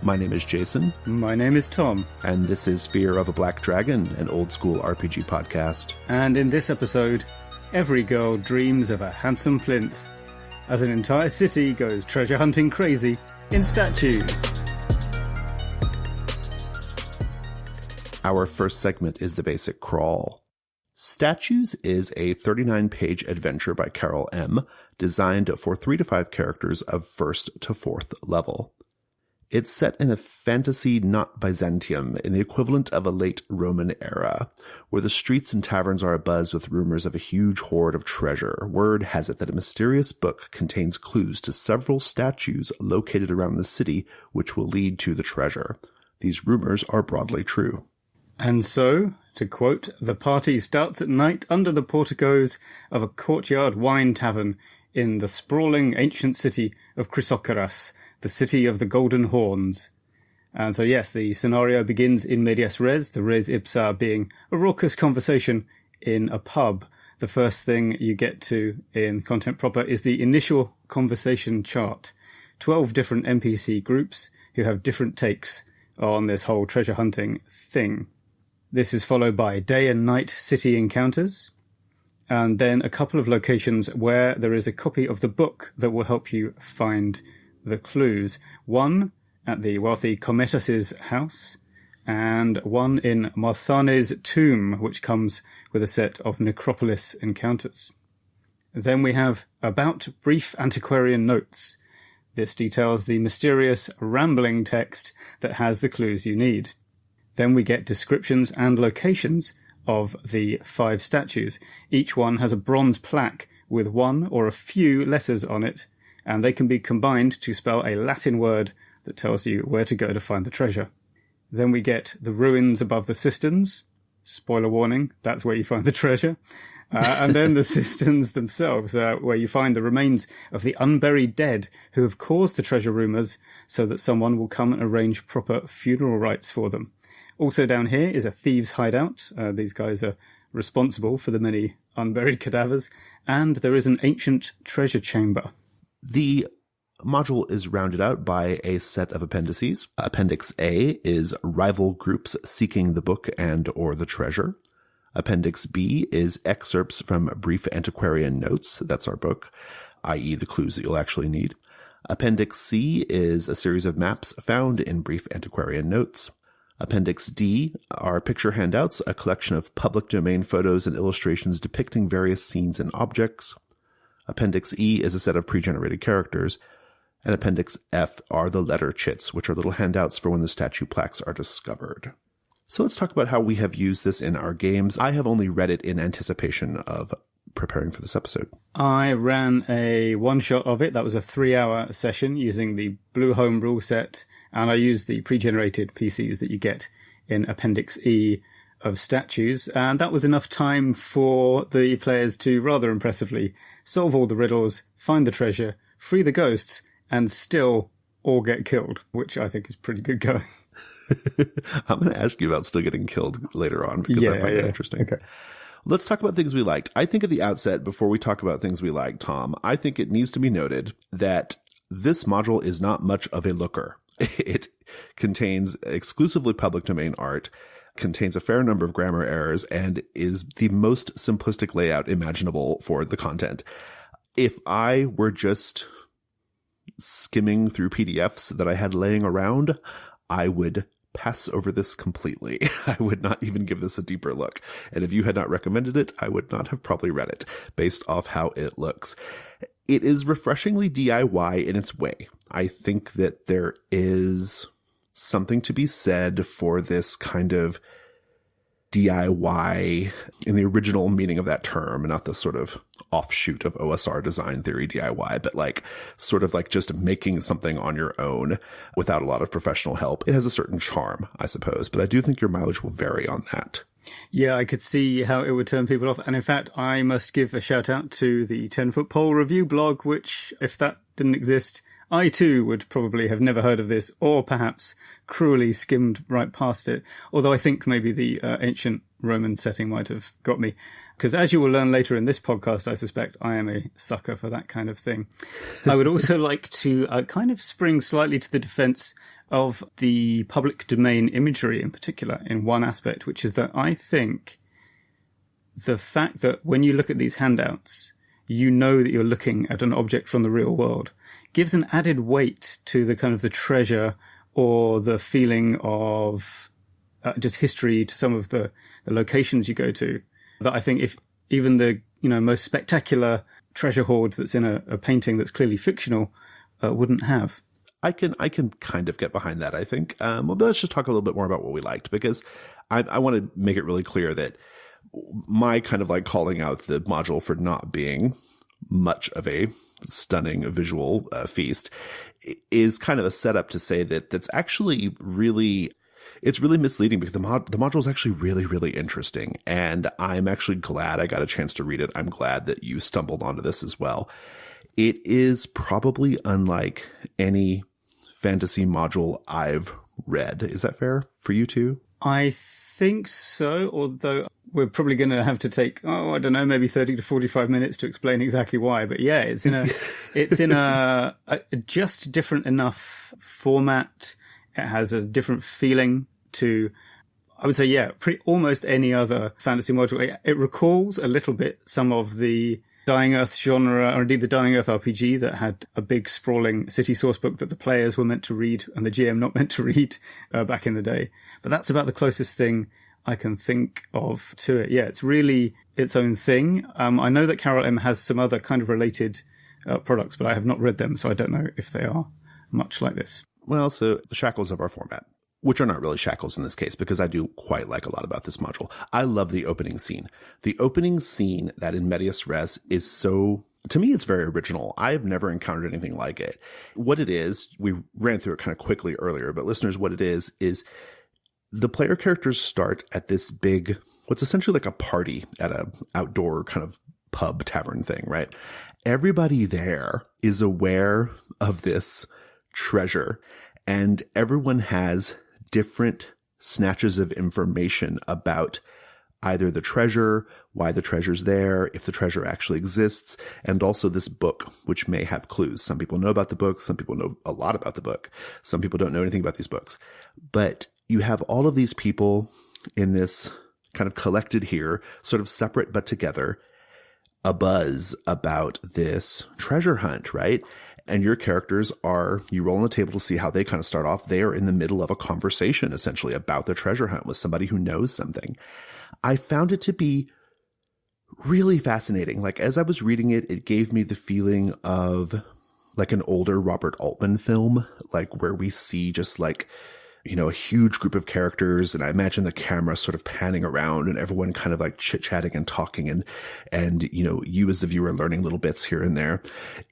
My name is Jason. My name is Tom. And this is Fear of a Black Dragon, an old school RPG podcast. And in this episode, every girl dreams of a handsome plinth, as an entire city goes treasure hunting crazy in statues. Our first segment is the Basic Crawl. Statues is a 39-page adventure by Carol M., designed for 3 to 5 characters of 1st to 4th level. It's set in a fantasy not Byzantium, in the equivalent of a late Roman era, where the streets and taverns are abuzz with rumors of a huge hoard of treasure. Word has it that a mysterious book contains clues to several statues located around the city, which will lead to the treasure. These rumors are broadly true. And so, to quote, the party starts at night under the porticos of a courtyard wine tavern in the sprawling ancient city of Chrysocharas, the city of the Golden Horns. And so yes, the scenario begins in medias res, the res ipsa being a raucous conversation in a pub. The first thing you get to in content proper is the initial conversation chart. 12 different NPC groups who have different takes on this whole treasure hunting thing. This is followed by day and night city encounters, and then a couple of locations where there is a copy of the book that will help you find the clues. One at the wealthy Cometas' house, and one in Marthane's tomb, which comes with a set of necropolis encounters. Then we have About Brief Antiquarian Notes. This details the mysterious, rambling text that has the clues you need. Then we get descriptions and locations of the 5 statues. Each one has a bronze plaque with one or a few letters on it, and they can be combined to spell a Latin word that tells you where to go to find the treasure. Then we get the ruins above the cisterns. Spoiler warning, that's where you find the treasure. And then the cisterns themselves, where you find the remains of the unburied dead who have caused the treasure rumours, so that someone will come and arrange proper funeral rites for them. Also down here is a thieves' hideout. These guys are responsible for the many unburied cadavers. And there is an ancient treasure chamber. The module is rounded out by a set of appendices. Appendix A is rival groups seeking the book and or the treasure. Appendix B is excerpts from brief antiquarian notes. That's our book, i.e. the clues that you'll actually need. Appendix C is a series of maps found in brief antiquarian notes. Appendix D are picture handouts, a collection of public domain photos and illustrations depicting various scenes and objects. Appendix E is a set of pre-generated characters, and Appendix F are the letter chits, which are little handouts for when the statue plaques are discovered. So let's talk about how we have used this in our games. I have only read it in anticipation of preparing for this episode. I ran a one-shot of it. That was a 3-hour session using the Blue Home rule set, and I used the pre-generated PCs that you get in Appendix E of statues, and that was enough time for the players to rather impressively solve all the riddles, find the treasure, free the ghosts, and still all get killed, which I think is pretty good going. I'm going to ask you about still getting killed later on, because I find that interesting. Okay. Let's talk about things we liked. I think at the outset, before we talk about things we like, Tom, I think it needs to be noted that this module is not much of a looker. It contains exclusively public domain art, contains a fair number of grammar errors, and is the most simplistic layout imaginable for the content. If I were just skimming through PDFs that I had laying around, I would pass over this completely. I would not even give this a deeper look. And if you had not recommended it, I would not have probably read it based off how it looks. It is refreshingly DIY in its way. I think that there is something to be said for this kind of DIY in the original meaning of that term, not the sort of offshoot of OSR design theory DIY, but like sort of like just making something on your own without a lot of professional help. It has a certain charm, I suppose, but I do think your mileage will vary on that. Yeah, I could see how it would turn people off. And in fact, I must give a shout out to the 10-Foot Pole review blog, which, if that didn't exist, I too would probably have never heard of this, or perhaps cruelly skimmed right past it. Although I think maybe the ancient Roman setting might have got me. Because as you will learn later in this podcast, I suspect I am a sucker for that kind of thing. I would also like to kind of spring slightly to the defense of the public domain imagery in particular in one aspect, which is that I think the fact that when you look at these handouts, you know that you're looking at an object from the real world gives an added weight to the kind of the treasure or the feeling of just history to some of the locations you go to, that I think if even the most spectacular treasure hoard that's in a painting that's clearly fictional wouldn't have. I can kind of get behind that, I think. But let's just talk a little bit more about what we liked, because I want to make it really clear that my kind of like calling out the module for not being much of a stunning visual feast is kind of a setup to say that that's actually really... It's really misleading because the module is actually really, really interesting. And I'm actually glad I got a chance to read it. I'm glad that you stumbled onto this as well. It is probably unlike any fantasy module I've read. Is that fair for you too? I think so, although we're probably going to have to take, I don't know, maybe 30 to 45 minutes to explain exactly why. But yeah, it's in a just different enough format. It has a different feeling to, I would say, yeah, almost any other fantasy module. It recalls a little bit some of the Dying Earth genre, or indeed the Dying Earth RPG that had a big sprawling city source book that the players were meant to read and the GM not meant to read back in the day. But that's about the closest thing I can think of to it. Yeah, it's really its own thing. I know that Carol M has some other kind of related products, but I have not read them, so I don't know if they are much like this. Well, so the shackles of our format, which are not really shackles in this case, because I do quite like a lot about this module. I love the opening scene. The opening scene that in Medias Res is so, to me, it's very original. I've never encountered anything like it. What it is, we ran through it kind of quickly earlier, but listeners, what it is the player characters start at this big, what's essentially like a party at a outdoor kind of pub tavern thing, right? Everybody there is aware of this treasure, and everyone has different snatches of information about either the treasure, why the treasure's there, if the treasure actually exists, and also this book, which may have clues. Some people know about the book. Some people know a lot about the book. Some people don't know anything about these books. But you have all of these people in this kind of collected here, sort of separate but together, a buzz about this treasure hunt, right? And your characters you roll on the table to see how they kind of start off. They are in the middle of a conversation, essentially, about the treasure hunt with somebody who knows something. I found it to be really fascinating. Like, as I was reading it, it gave me the feeling of like an older Robert Altman film, like where we see just like, a huge group of characters, and I imagine the camera sort of panning around and everyone kind of like chit-chatting and talking and you as the viewer learning little bits here and there.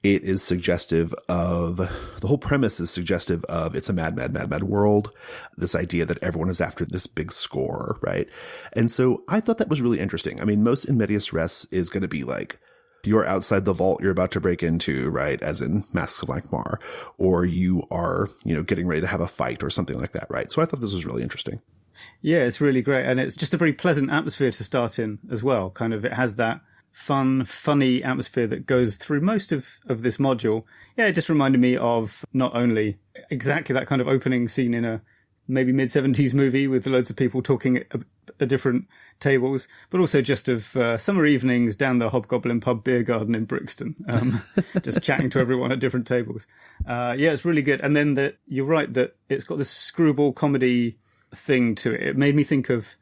It is suggestive of, the whole premise is suggestive of it's a mad, mad, mad, mad world. This idea that everyone is after this big score, right? And so I thought that was really interesting. I mean, most in Medias Res is going to be like, you're outside the vault you're about to break into, right? As in Masks of Lankhmar, or you are, getting ready to have a fight or something like that, right? So I thought this was really interesting. Yeah, it's really great. And it's just a very pleasant atmosphere to start in as well. Kind of, it has that funny atmosphere that goes through most of this module. Yeah, it just reminded me of not only exactly that kind of opening scene in a maybe mid-70s movie with loads of people talking at different tables, but also just of summer evenings down the Hobgoblin Pub Beer Garden in Brixton, just chatting to everyone at different tables. Yeah, it's really good. And then you're right that it's got this screwball comedy thing to it. It made me think of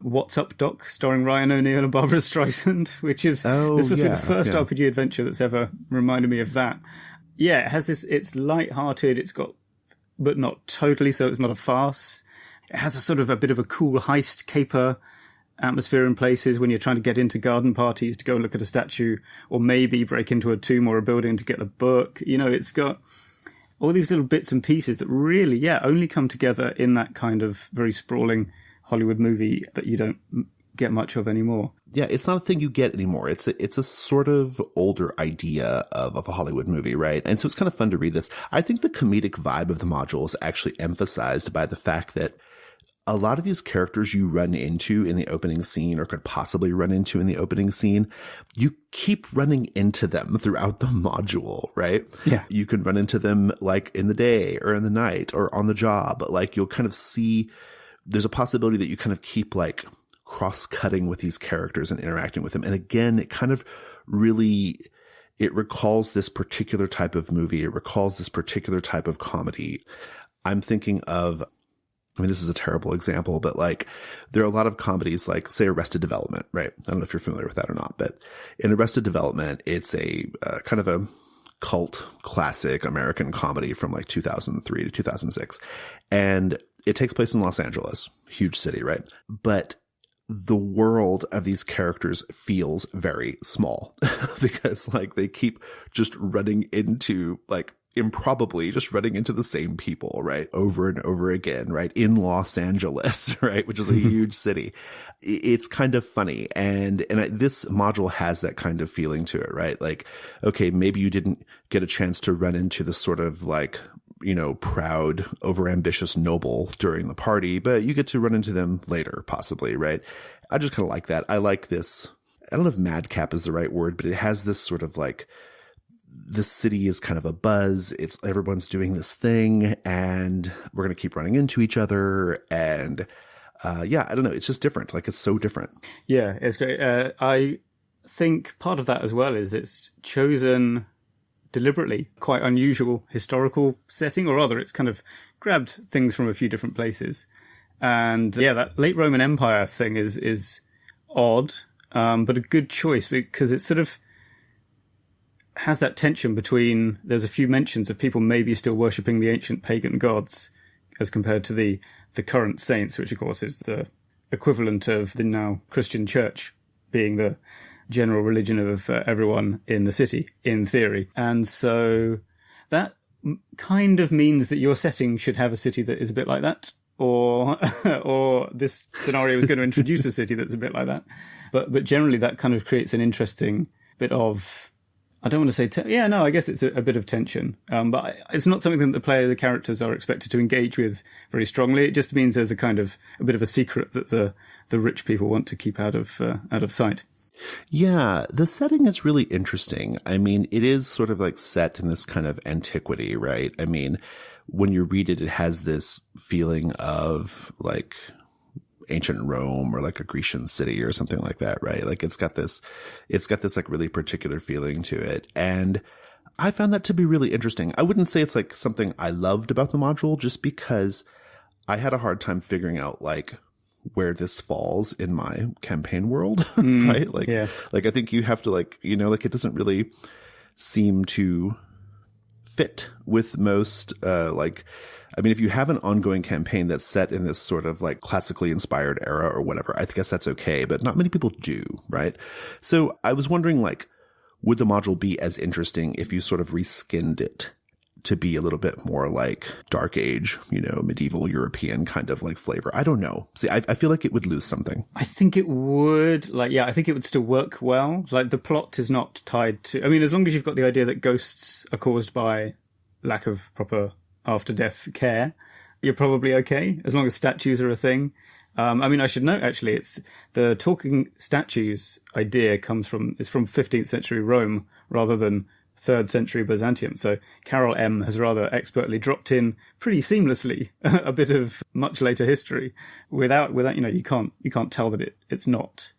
What's Up, Doc, starring Ryan O'Neal and Barbara Streisand, which is, this must be the first RPG adventure that's ever reminded me of that. Yeah, it has this, it's light-hearted, but not totally, so it's not a farce. It has a sort of a bit of a cool heist caper atmosphere in places when you're trying to get into garden parties to go and look at a statue, or maybe break into a tomb or a building to get the book. It's got all these little bits and pieces that really, only come together in that kind of very sprawling Hollywood movie that you don't get much of anymore. Yeah, it's not a thing you get anymore. It's a sort of older idea of a Hollywood movie, right? And so it's kind of fun to read this. I think the comedic vibe of the module is actually emphasized by the fact that a lot of these characters you run into in the opening scene or could possibly run into in the opening scene, you keep running into them throughout the module, right? Yeah. You can run into them like in the day or in the night or on the job. Like you'll kind of see there's a possibility that you kind of keep like cross-cutting with these characters and interacting with them. And again, it kind of really, it recalls this particular type of movie. It recalls this particular type of comedy. I'm thinking of, I mean, this is a terrible example, but like there are a lot of comedies like, say, Arrested Development, right? I don't know if you're familiar with that or not, but in Arrested Development, it's a kind of a cult classic American comedy from like 2003 to 2006. And it takes place in Los Angeles, huge city, right? But the world of these characters feels very small because like they keep just running into like improbably just running into the same people, right? Over and over again, right? In Los Angeles, right? Which is a huge city. It's kind of funny. And this module has that kind of feeling to it, right? Like, okay, maybe you didn't get a chance to run into the sort of like, you know, proud, overambitious noble during the party, but you get to run into them later, possibly, right? I just kind of like that. I like this. I don't know if madcap is the right word, but it has this sort of like, the city is kind of a buzz. It's everyone's doing this thing and we're going to keep running into each other. And, yeah, I don't know. It's just different. Like it's so different. Yeah, it's great. I think part of that as well is it's chosen deliberately quite unusual historical setting, or rather it's kind of grabbed things from a few different places. And yeah, that late Roman Empire thing is odd, but a good choice because it sort of has that tension between, there's a few mentions of people maybe still worshipping the ancient pagan gods as compared to the current saints, which of course is the equivalent of the now Christian church being the general religion of everyone in the city, in theory. And so that kind of means that your setting should have a city that is a bit like that, or this scenario is going to introduce a city that's a bit like that. But generally that kind of creates an interesting bit of, I don't want to say, I guess it's a bit of tension. But it's not something that the characters are expected to engage with very strongly. It just means there's a bit of a secret that the rich people want to keep out of sight. Yeah, the setting is really interesting. I mean, it is sort of like set in this kind of antiquity, right? I mean, when you read it, it has this feeling of like ancient Rome or like a Grecian city or something like that, right? Like it's got this like really particular feeling to it. And I found that to be really interesting. I wouldn't say it's like something I loved about the module just because I had a hard time figuring out like where this falls in my campaign world, right? Like, yeah. Like I think you have to like, you know, like it doesn't really seem to fit with most, I mean, if you have an ongoing campaign that's set in this sort of like classically inspired era or whatever, I guess that's okay, but not many people do, right? So I was wondering like, would the module be as interesting if you sort of reskinned it to be a little bit more like Dark Age, you know, medieval European kind of like flavor? I don't know. See, I feel like it would lose something. I think it would, I think it would still work well. Like the plot is not tied to, I mean, as long as you've got the idea that ghosts are caused by lack of proper after-death care, you're probably okay, as long as statues are a thing. I mean, I should note, actually, it's the talking statues idea is from 15th century Rome rather than 3rd century Byzantium. So Carol M. has rather expertly dropped in pretty seamlessly a bit of much later history without, you know, you can't tell that it's not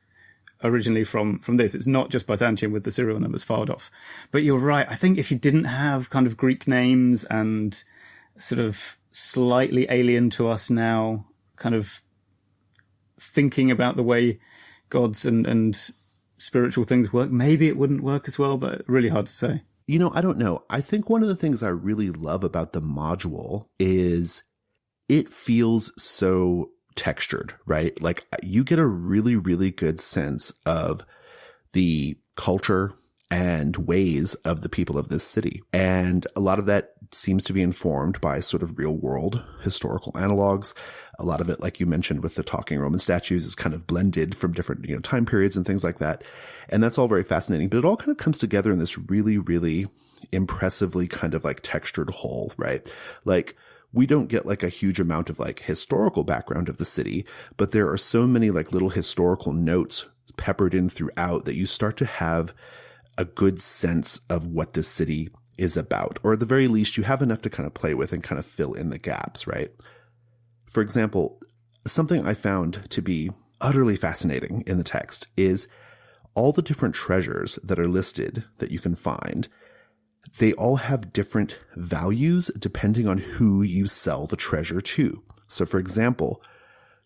originally from this. It's not just Byzantium with the serial numbers filed off. But you're right. I think if you didn't have kind of Greek names and sort of slightly alien to us now, kind of thinking about the way gods and spiritual things work, maybe it wouldn't work as well, but really hard to say. You know, I don't know. I think one of the things I really love about the module is it feels so textured, right? Like you get a really, really good sense of the culture and ways of the people of this city. And a lot of that seems to be informed by sort of real world historical analogs. A lot of it, like you mentioned with the talking Roman statues, is kind of blended from different, you know, time periods and things like that. And that's all very fascinating, but it all kind of comes together in this really, really impressively kind of like textured whole, right? Like we don't get like a huge amount of like historical background of the city, but there are so many like little historical notes peppered in throughout that you start to have a good sense of what this city is about, or at the very least you have enough to kind of play with and kind of fill in the gaps, right? For example, something I found to be utterly fascinating in the text is all the different treasures that are listed that you can find. They all have different values depending on who you sell the treasure to. So for example,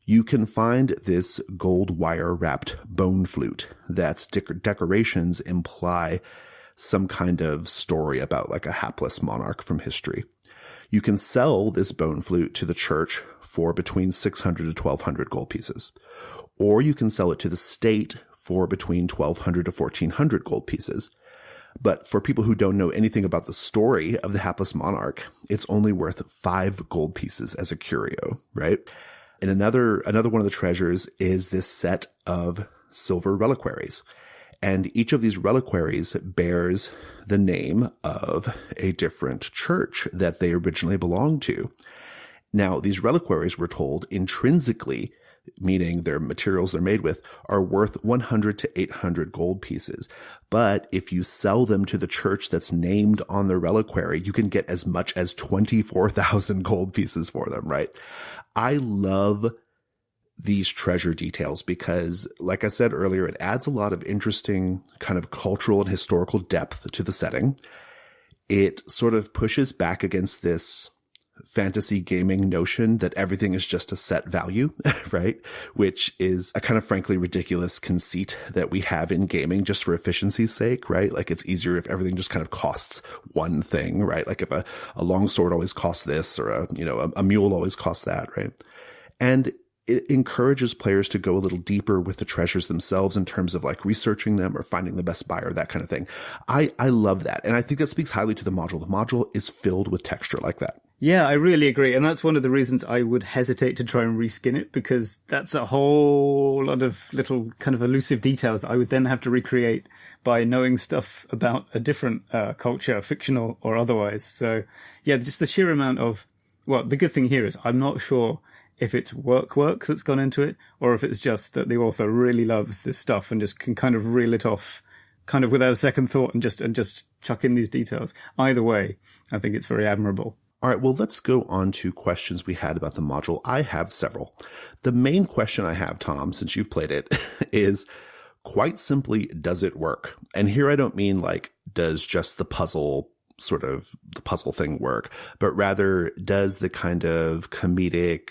you can find this gold wire wrapped bone flute that's decorations imply some kind of story about like a hapless monarch from history. You can sell this bone flute to the church for between 600 to 1,200 gold pieces. Or you can sell it to the state for between 1,200 to 1,400 gold pieces. But for people who don't know anything about the story of the hapless monarch, it's only worth 5 gold pieces as a curio, right? And another one of the treasures is this set of silver reliquaries. And each of these reliquaries bears the name of a different church that they originally belonged to. Now, these reliquaries, we're told, intrinsically, meaning their materials they're made with, are worth 100 to 800 gold pieces. But if you sell them to the church that's named on the reliquary, you can get as much as 24,000 gold pieces for them, right? I love these treasure details because, like I said earlier, it adds a lot of interesting kind of cultural and historical depth to the setting. It sort of pushes back against this fantasy gaming notion that everything is just a set value, right? Which is a kind of frankly ridiculous conceit that we have in gaming just for efficiency's sake, right? Like it's easier if everything just kind of costs one thing, right? Like if a long sword always costs this, or a mule always costs that, right? And it encourages players to go a little deeper with the treasures themselves in terms of like researching them or finding the best buyer, that kind of thing. I love that. And I think that speaks highly to the module. The module is filled with texture like that. Yeah, I really agree. And that's one of the reasons I would hesitate to try and reskin it, because that's a whole lot of little kind of elusive details that I would then have to recreate by knowing stuff about a different culture, fictional or otherwise. So yeah, just the sheer amount of, well, the good thing here is I'm not sure if it's work that's gone into it, or if it's just that the author really loves this stuff and just can kind of reel it off kind of without a second thought and just chuck in these details. Either way, I think it's very admirable. All right, well, let's go on to questions we had about the module. I have several. The main question I have, Tom, since you've played it, is quite simply, does it work? And here I don't mean like, does just the puzzle thing work, but rather does the kind of comedic,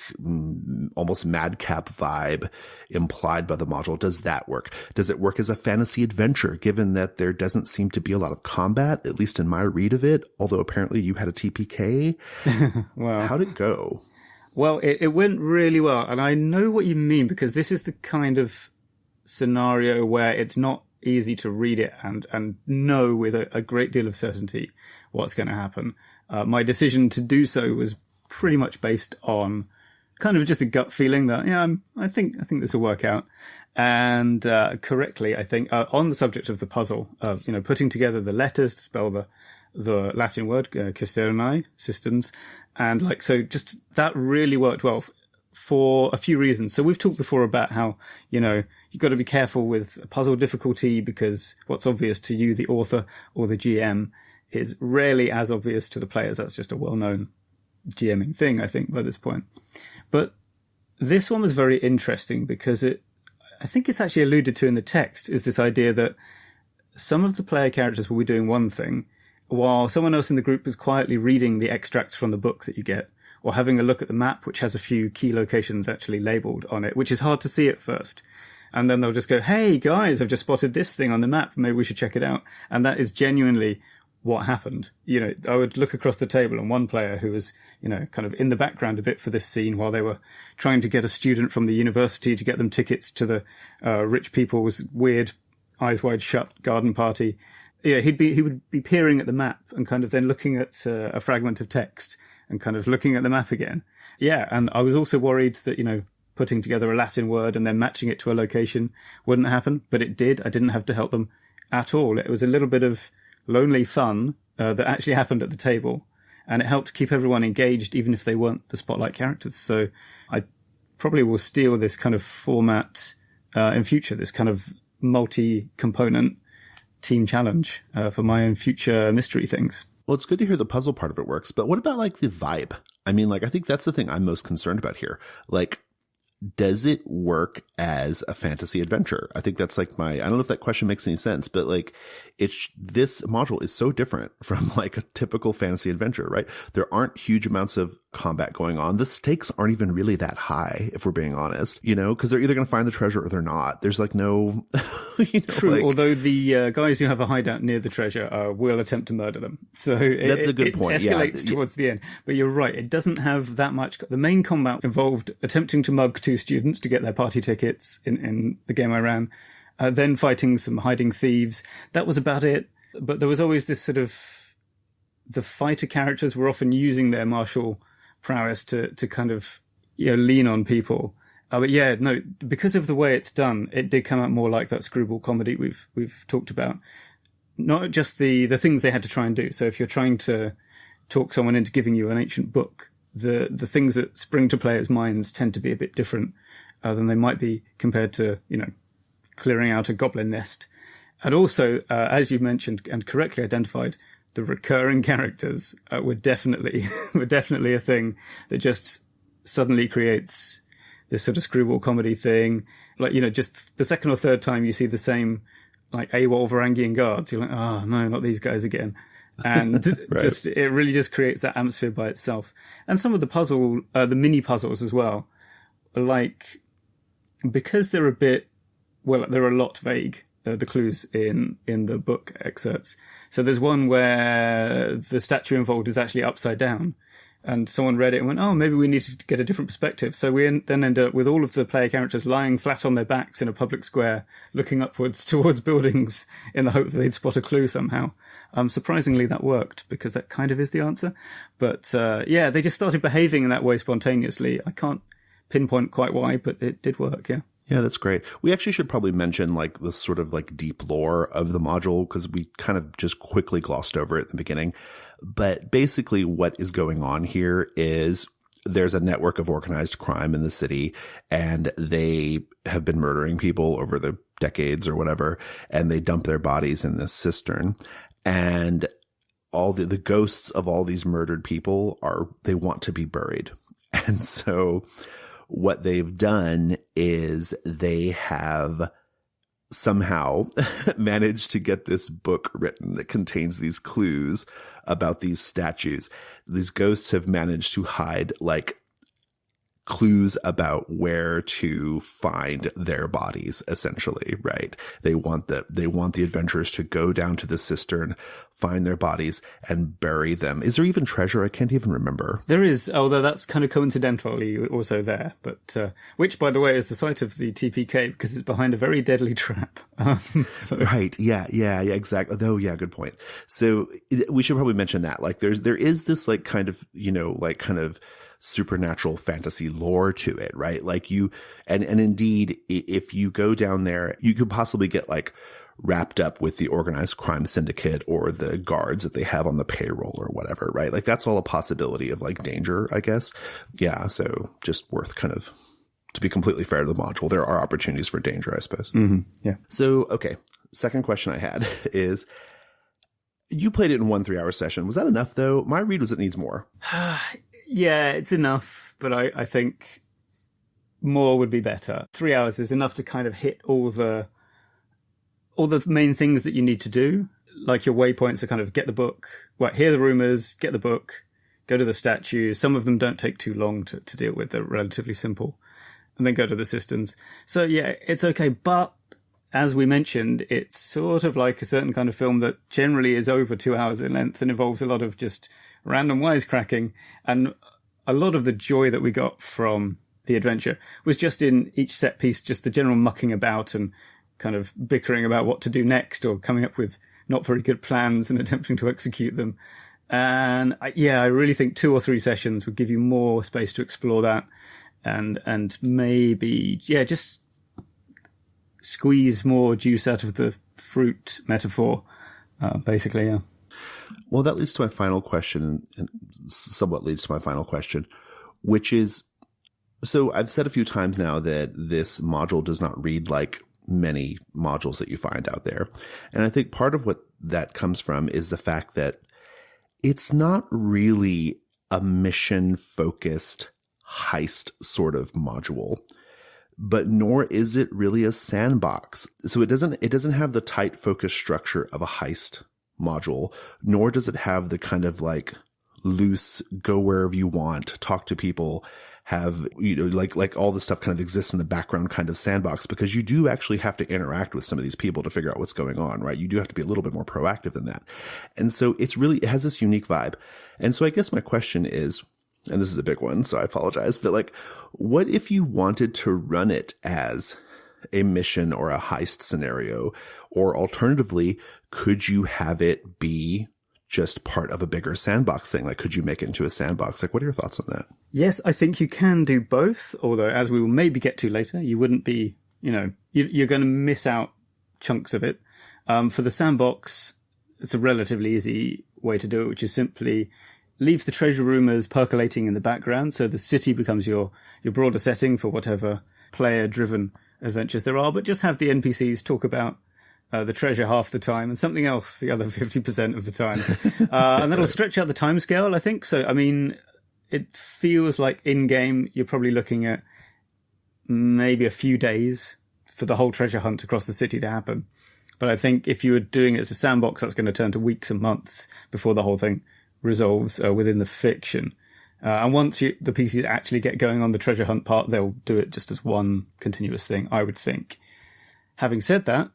almost madcap vibe implied by the module, does that work? Does it work as a fantasy adventure, given that there doesn't seem to be a lot of combat, at least in my read of it, although apparently you had a TPK? Well, how'd it go? Well, it went really well, and I know what you mean, because this is the kind of scenario where it's not easy to read it and know with a great deal of certainty what's going to happen. My decision to do so was pretty much based on kind of just a gut feeling that, yeah, I think this will work out. And correctly, I think, on the subject of the puzzle of, putting together the letters to spell the Latin word, cisternae, cisterns, and so just that really worked well for a few reasons. So we've talked before about how, you've got to be careful with puzzle difficulty, because what's obvious to you, the author or the GM, is rarely as obvious to the players. That's just a well-known GMing thing, I think, by this point. But this one was very interesting because I think it's actually alluded to in the text, is this idea that some of the player characters will be doing one thing, while someone else in the group is quietly reading the extracts from the book that you get, or having a look at the map, which has a few key locations actually labelled on it, which is hard to see at first. And then they'll just go, hey, guys, I've just spotted this thing on the map. Maybe we should check it out. And that is genuinely what happened. I would look across the table, and one player who was, kind of in the background a bit for this scene while they were trying to get a student from the university to get them tickets to the rich people's weird, eyes wide shut garden party. Yeah, he would be peering at the map and kind of then looking at a fragment of text and kind of looking at the map again. Yeah, and I was also worried that, putting together a Latin word and then matching it to a location wouldn't happen, but it did. I didn't have to help them at all. It was a little bit of lonely fun that actually happened at the table. and it helped keep everyone engaged, even if they weren't the spotlight characters. So I probably will steal this kind of format in future, this kind of multi-component team challenge for my own future mystery things. Well, it's good to hear the puzzle part of it works, but what about like the vibe? I mean, like, I think that's the thing I'm most concerned about here. Like, does it work as a fantasy adventure? I think that's like I don't know if that question makes any sense, but like this module is so different from like a typical fantasy adventure, right? There aren't huge amounts of combat going on. The stakes aren't even really that high, if we're being honest, because they're either going to find the treasure or they're not. There's like no, True. Although the guys who have a hideout near the treasure will attempt to murder them. So that's a good point. It escalates towards the end. But you're right. It doesn't have that much. The main combat involved attempting to mug two students to get their party tickets in the game I ran, then fighting some hiding thieves. That was about it. But there was always this sort of, the fighter characters were often using their martial prowess to kind of lean on people. But yeah, no, because of the way it's done, it did come out more like that screwball comedy we've talked about. Not just the things they had to try and do. So if you're trying to talk someone into giving you an ancient book, the things that spring to players' minds tend to be a bit different than they might be compared to, clearing out a goblin nest. And also, as you mentioned and correctly identified, the recurring characters were definitely a thing that just suddenly creates this sort of screwball comedy thing. Like, just the second or third time you see the same, like, AWOL Varangian guards, you're like, oh, no, not these guys again. And right. It really just creates that atmosphere by itself. And some of the the mini puzzles as well, like, because they're they're a lot vague, the clues in the book excerpts. So there's one where the statue involved is actually upside down, and someone read it and went, oh, maybe we need to get a different perspective. So we then end up with all of the player characters lying flat on their backs in a public square, looking upwards towards buildings in the hope that they'd spot a clue somehow. Surprisingly, that worked, because that kind of is the answer. But they just started behaving in that way spontaneously. I can't pinpoint quite why, but it did work, yeah. Yeah, that's great. We actually should probably mention like the sort of like deep lore of the module, because we kind of just quickly glossed over it at the beginning. But basically what is going on here is there's a network of organized crime in the city, and they have been murdering people over the decades or whatever, and they dump their bodies in this cistern. And all the ghosts of all these murdered people they want to be buried. And so what they've done is they have somehow managed to get this book written that contains these clues about these statues. These ghosts have managed to hide like clues about where to find their bodies, essentially, right? They want the adventurers to go down to the cistern, find their bodies, and bury them. Is there even treasure? I can't even remember. There is, although that's kind of coincidentally also there, but which, by the way, is the site of the TPK, because it's behind a very deadly trap. Right. Yeah, exactly. Oh, yeah, good point. So we should probably mention that. Like, there is this like kind of, kind of supernatural fantasy lore to it, right? Like and indeed, if you go down there, you could possibly get like wrapped up with the organized crime syndicate or the guards that they have on the payroll or whatever, right? Like that's all a possibility of like danger, I guess. Yeah. So just worth kind of, to be completely fair to the module, there are opportunities for danger, I suppose. Mm-hmm. Yeah. So, okay. Second question I had is, you played it in 1 3-hour session. Was that enough though? My read was it needs more. Yeah, it's enough, but I think more would be better. 3 hours is enough to kind of hit all the main things that you need to do. Like your waypoints are kind of get the book, hear the rumors, get the book, go to the statues. Some of them don't take too long to deal with. They're relatively simple. And then go to the cisterns. So yeah, it's okay. But as we mentioned, it's sort of like a certain kind of film that generally is over 2 hours in length and involves a lot of just random wisecracking, and a lot of the joy that we got from the adventure was just in each set piece, just the general mucking about and kind of bickering about what to do next, or coming up with not very good plans and attempting to execute them. And I really think 2 or 3 sessions would give you more space to explore that, and maybe just squeeze more juice out of the fruit metaphor, basically. Yeah. Well, that leads to my final question, and somewhat leads to my final question, which is, so I've said a few times now that this module does not read like many modules that you find out there. And I think part of what that comes from is the fact that it's not really a mission-focused heist sort of module, but nor is it really a sandbox. So it doesn't have the tight focus structure of a heist module, nor does it have the kind of like loose, go wherever you want, talk to people, have, like all this stuff kind of exists in the background kind of sandbox, because you do actually have to interact with some of these people to figure out what's going on, right? You do have to be a little bit more proactive than that. And so it has this unique vibe. And so I guess my question is, and this is a big one, so I apologize, but like, what if you wanted to run it as a mission or a heist scenario? Or alternatively, could you have it be just part of a bigger sandbox thing? Like, could you make it into a sandbox? Like, what are your thoughts on that? Yes, I think you can do both, although as we will maybe get to later, you wouldn't be, you're going to miss out chunks of it. For the sandbox, it's a relatively easy way to do it, which is simply leave the treasure room as percolating in the background, so the city becomes your broader setting for whatever player-driven adventures there are, but just have the NPCs talk about the treasure half the time and something else the other 50% of the time. And that'll stretch out the timescale, I think. So, I mean, it feels like in-game you're probably looking at maybe a few days for the whole treasure hunt across the city to happen. But I think if you were doing it as a sandbox, that's going to turn to weeks and months before the whole thing resolves within the fiction. And once the PCs actually get going on the treasure hunt part, they'll do it just as one continuous thing, I would think. Having said that,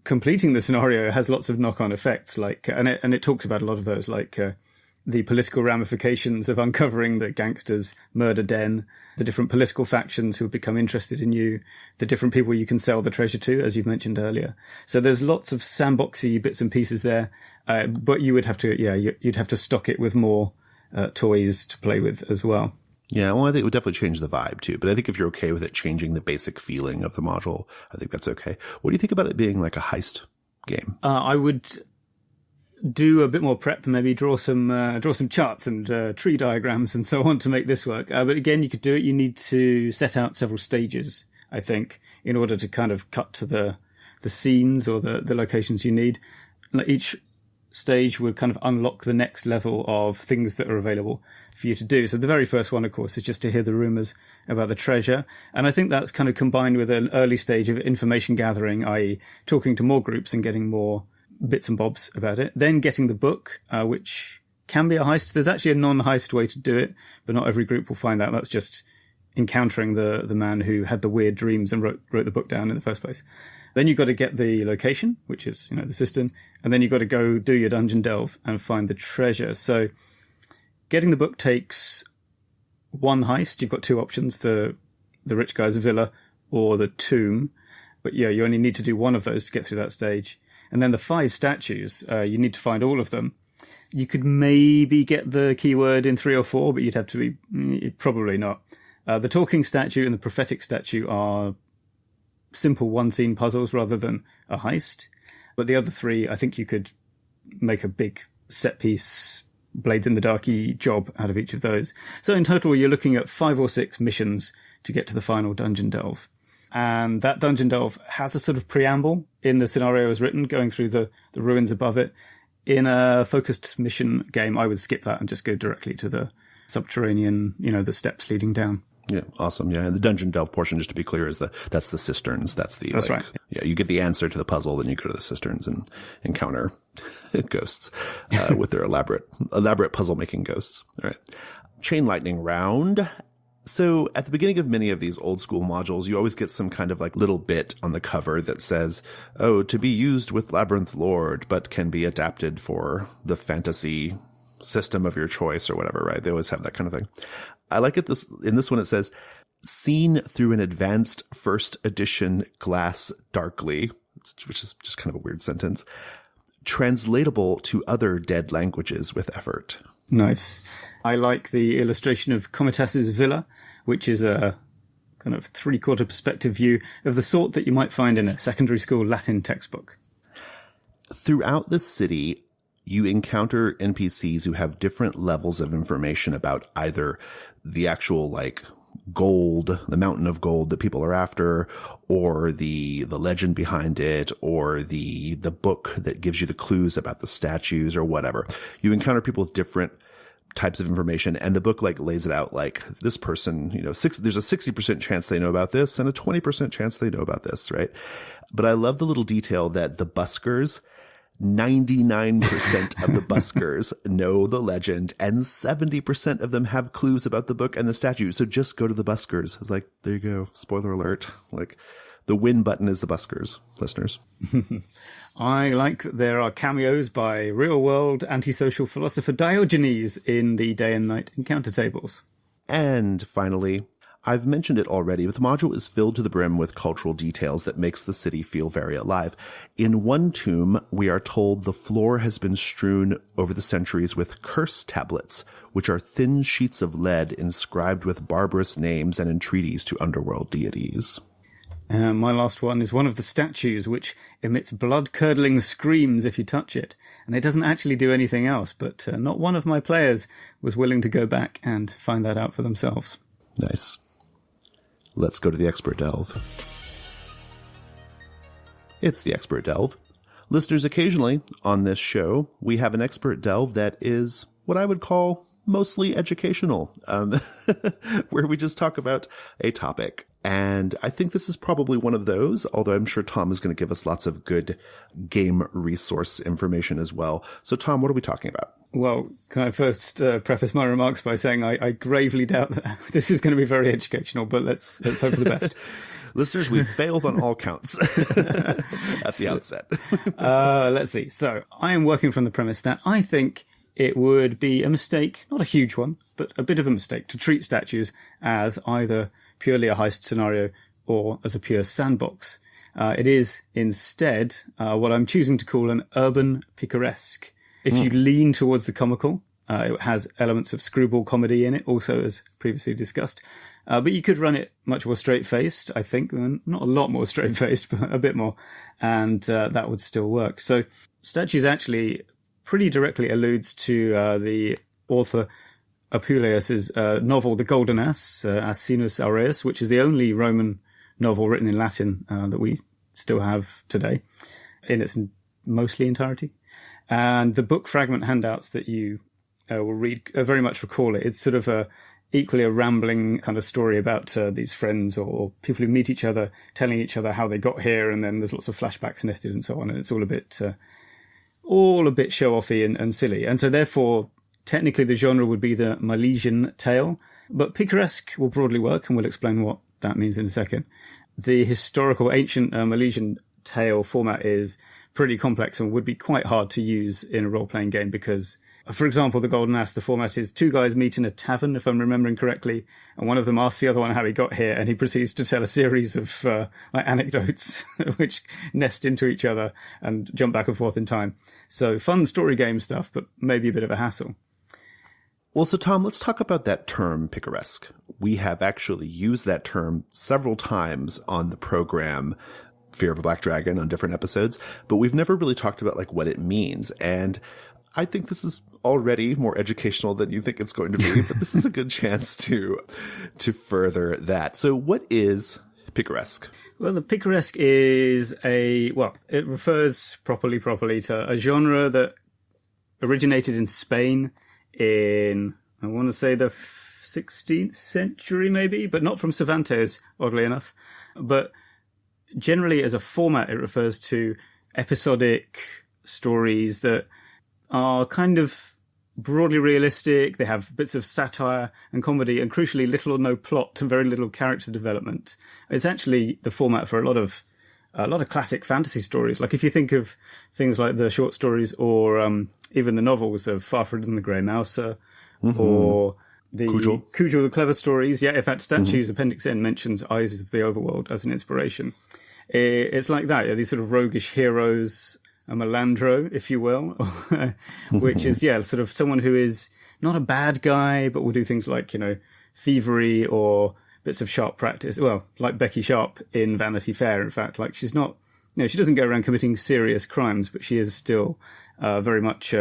completing the scenario has lots of knock-on effects, like, and it talks about a lot of those, like the political ramifications of uncovering the gangsters' murder den, the different political factions who have become interested in you, the different people you can sell the treasure to, as you've mentioned earlier. So there's lots of sandboxy bits and pieces there, but you would have to, you'd have to stock it with more toys to play with as well. Yeah, well, I think it would definitely change the vibe too. But I think if you're okay with it changing the basic feeling of the module, I think that's okay. What do you think about it being like a heist game? I would do a bit more prep, maybe draw some charts and tree diagrams and so on to make this work. But again, you could do it. You need to set out several stages, I think, in order to kind of cut to the scenes or the locations you need. Each stage would kind of unlock the next level of things that are available for you to do. So the very first one, of course, is just to hear the rumors about the treasure. And I think that's kind of combined with an early stage of information gathering, i.e. talking to more groups and getting more bits and bobs about it. Then getting the book, which can be a heist. There's actually a non-heist way to do it, but not every group will find that. That's just encountering the man who had the weird dreams and wrote the book down in the first place. Then you've got to get the location, which is, the cistern, and then you've got to go do your dungeon delve and find the treasure. So getting the book takes one heist. You've got two options, the rich guy's villa or the tomb. But yeah, you only need to do one of those to get through that stage. And then the 5 statues, you need to find all of them. You could maybe get the keyword in 3 or 4, but you'd have to be, probably not. The talking statue and the prophetic statue are simple one-scene puzzles rather than a heist. But the other 3, I think you could make a big set-piece, blades-in-the-darky job out of each of those. So in total, you're looking at 5 or 6 missions to get to the final dungeon delve. And that dungeon delve has a sort of preamble in the scenario as written, going through the ruins above it. In a focused mission game, I would skip that and just go directly to the subterranean, the steps leading down. Yeah, awesome. Yeah, and the dungeon delve portion, just to be clear, that's the cisterns. That's right. Yeah, you get the answer to the puzzle, then you go to the cisterns and encounter ghosts with their elaborate puzzle making ghosts. All right, chain lightning round. So at the beginning of many of these old school modules, you always get some kind of like little bit on the cover that says, "Oh, to be used with Labyrinth Lord, but can be adapted for the fantasy system of your choice," or whatever, right? They always have that kind of thing. I like it. In this one, it says, "Seen through an advanced first edition glass darkly," which is just kind of a weird sentence. "Translatable to other dead languages with effort." Nice. I like the illustration of Comitas's villa, which is a kind of 3/4 perspective view of the sort that you might find in a secondary school Latin textbook. Throughout the city, you encounter NPCs who have different levels of information about either the actual like gold, the mountain of gold that people are after, or the legend behind it, or the book that gives you the clues about the statues or whatever. You encounter people with different types of information, and the book like lays it out like this person, there's a 60% chance they know about this and a 20% chance they know about this, right? But I love the little detail that the buskers, 99% of the buskers know the legend, and 70% of them have clues about the book and the statue. So just go to the buskers. It's like, there you go. Spoiler alert. Like, the win button is the buskers, listeners. I like that there are cameos by real-world antisocial philosopher Diogenes in the day and night encounter tables. And finally, I've mentioned it already, but the module is filled to the brim with cultural details that makes the city feel very alive. In one tomb, we are told the floor has been strewn over the centuries with curse tablets, which are thin sheets of lead inscribed with barbarous names and entreaties to underworld deities. My last one is one of the statues, which emits blood-curdling screams if you touch it. And it doesn't actually do anything else, but not one of my players was willing to go back and find that out for themselves. Nice. Let's go to the Expert Delve. It's the Expert Delve. Listeners, occasionally on this show, we have an Expert Delve that is what I would call mostly educational, where we just talk about a topic. And I think this is probably one of those, although I'm sure Tom is going to give us lots of good game resource information as well. So, Tom, what are we talking about? Well, can I first preface my remarks by saying I gravely doubt that this is going to be very educational, but let's hope for the best. Listeners, we've failed on all counts at the outset. Let's see. So I am working from the premise that I think it would be a mistake, not a huge one, but a bit of a mistake, to treat statues as either purely a heist scenario or as a pure sandbox. It is instead what I'm choosing to call an urban picaresque. If you lean towards the comical, it has elements of screwball comedy in it, also as previously discussed. But you could run it much more straight-faced, I think. Not a lot more straight-faced, but a bit more. And that would still work. So statues actually pretty directly alludes to the author Apuleius's novel The Golden Ass, Assinus Aureus, which is the only Roman novel written in Latin that we still have today in its mostly entirety. And the book fragment handouts that you will read very much recall it. It's sort of equally a rambling kind of story about these friends or people who meet each other, telling each other how they got here, and then there's lots of flashbacks nested and so on, and it's all a bit show-offy and silly. And so therefore, technically the genre would be the Milesian tale, but picaresque will broadly work, and we'll explain what that means in a second. The historical ancient Milesian tale format is pretty complex and would be quite hard to use in a role-playing game because, for example, The Golden Ass, the format is two guys meet in a tavern, if I'm remembering correctly, and one of them asks the other one how he got here, and he proceeds to tell a series of anecdotes which nest into each other and jump back and forth in time. So fun story game stuff, but maybe a bit of a hassle. Well, so Tom, let's talk about that term picaresque. We have actually used that term several times on the program Fear of a Black Dragon on different episodes, but we've never really talked about like what it means. And I think this is already more educational than you think it's going to be, but this is a good chance to further that. So what is picaresque? Well, the picaresque is it refers properly to a genre that originated in Spain in, I want to say the 16th century maybe, but not from Cervantes, oddly enough. But generally as a format, it refers to episodic stories that are kind of broadly realistic. They have bits of satire and comedy and crucially little or no plot and very little character development. It's actually the format for a lot of classic fantasy stories. Like if you think of things like the short stories or even the novels of Farfred and the Grey Mouse or the Cujal the Clever Stories. Yeah, in fact, Statues Appendix N mentions Eyes of the Overworld as an inspiration. It's like that, these sort of roguish heroes, a Melandro, if you will, which is, sort of someone who is not a bad guy, but will do things like, thievery or bits of sharp practice. Well, like Becky Sharp in Vanity Fair, in fact, like she's not, she doesn't go around committing serious crimes, but she is still very much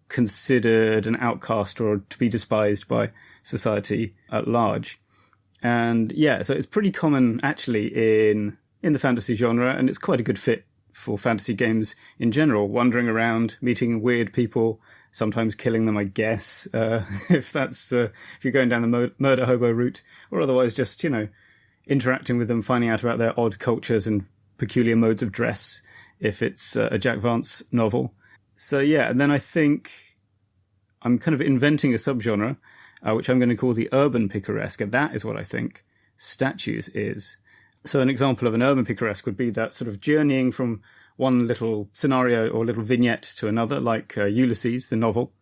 considered an outcast or to be despised by society at large. And yeah, so it's pretty common actually in the fantasy genre, and it's quite a good fit for fantasy games in general, wandering around, meeting weird people, sometimes killing them, I guess, if you're going down the murder hobo route, or otherwise just, interacting with them, finding out about their odd cultures and peculiar modes of dress, if it's a Jack Vance novel. So yeah, and then I think I'm kind of inventing a subgenre, which I'm going to call the urban picaresque, and that is what I think statues is. So an example of an urban picaresque would be that sort of journeying from one little scenario or little vignette to another, like Ulysses, the novel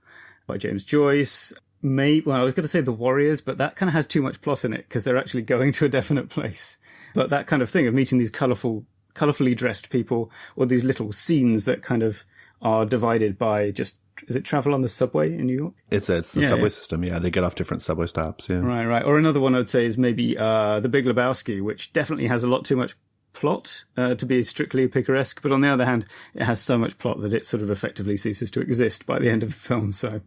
by James Joyce. I was going to say The Warriors, but that kind of has too much plot in it because they're actually going to a definite place. But that kind of thing of meeting these colourfully dressed people, or these little scenes that kind of are divided by just, is it travel on the subway in New York? It's the subway system, yeah. They get off different subway stops, yeah. Right. Or another one I'd say is maybe The Big Lebowski, which definitely has a lot too much plot to be strictly picaresque, but on the other hand, it has so much plot that it sort of effectively ceases to exist by the end of the film. So,